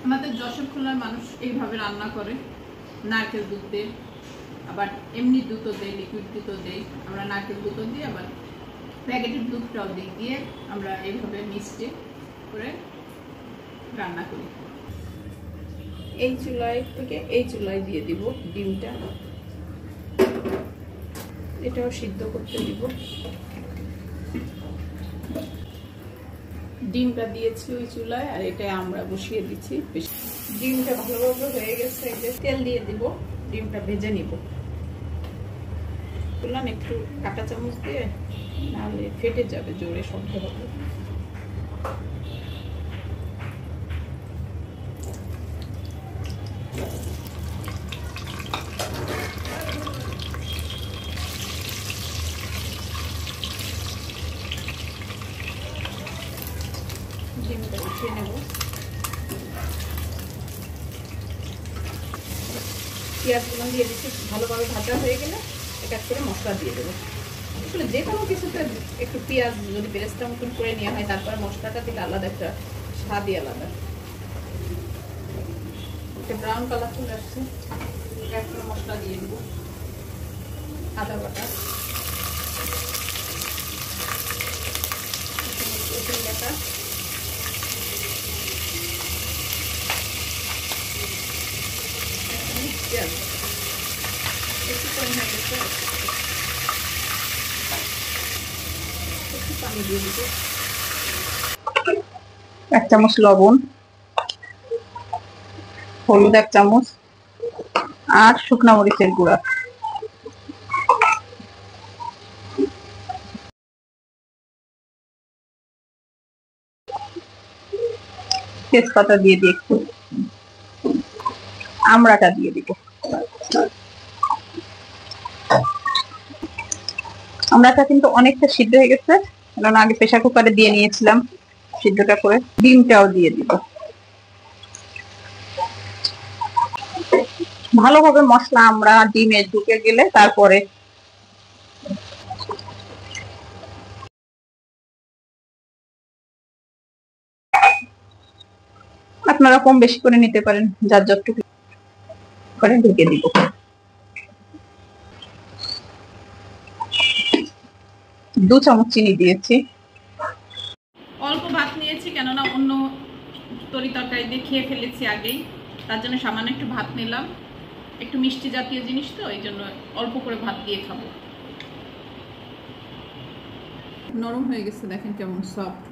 আমাদের যশোর খুলনার মানুষ এইভাবে রান্না করে, নারকেল দুধ দিয়ে, আবার এমনি দুধও দেয়, লিকুইড দুধও দেয়। আমরা নারকেল দুধও দিই, আবার প্যাকেটের দুধটাও দিই, দিয়ে আমরা এইভাবে মিক্সড করে রান্না করি। এই চুলায় থেকে এই চুলায় দিয়ে দিব ডিমটা, এটাও সিদ্ধ করতে দিব। ডিমটা দিয়েছি ওই চুলায়, আর এটা আমরা বসিয়ে দিচ্ছি। ডিমটা ভালোভাবে হয়ে গেছে, তেল দিয়ে দিব, ডিমটা ভেজে নিব। বললাম একটু কাঁটা চামচ দিয়ে, নাহলে ফেটে যাবে, জোরে শব্দ হবে। ডিমটা উঠিয়ে নেব। পেঁয়াজগুলো দিয়ে দিচ্ছি, ভালোভাবে ভাজা হয়ে গেলে এক এক করে মশলা দিয়ে দেবো। আসলে যে কোনো কিছুতে একটু পেঁয়াজ যদি বেরেস্তা মতন করে নেওয়া হয়, তারপরে মশলাটা দিলে আলাদা একটা স্বাদই আলাদা। একটা ব্রাউন কালার চলে আসছে, এক এক করে মশলা দিয়ে দেবো। আদা বাটা, রসুন বাটা, পেঁয়াজ একটু কম হয়ে গেছে, একটু পানি দিয়ে দিব। 1 চামচ লবণ, হলুদ 1 চামচ, আর শুকনো মরিচের গুঁড়া। তেজপাতা দিয়ে দিই একটু, আমড়াটা দিয়ে দিব। আমড়াটা কিন্তু অনেকটা সিদ্ধ হয়ে গেছে, কারণ আগে প্রেসার কুকারে দিয়ে নিয়েছিলাম সিদ্ধটা করে। ডিমটাও দিয়ে দিব। ভালোভাবে মশলা আমড়া ডিমে ঢুকে গেলে তারপরে আপনারা কম বেশি করে নিতে পারেন, যার যতটুকু করে ঢুকে দিব। 2 চামচ চিনি দিয়েছি। অল্প ভাত নিয়েছি, কেননা অন্য তরি তরকারি দিয়ে খেয়ে ফেলেছি আগেই, তার জন্য সামান্য একটু ভাত নিলাম। একটু মিষ্টি জাতীয় জিনিস তো, এই জন্য অল্প করে ভাত দিয়ে খাবো। নরম হয়ে গেছে, দেখেন কেমন সফট।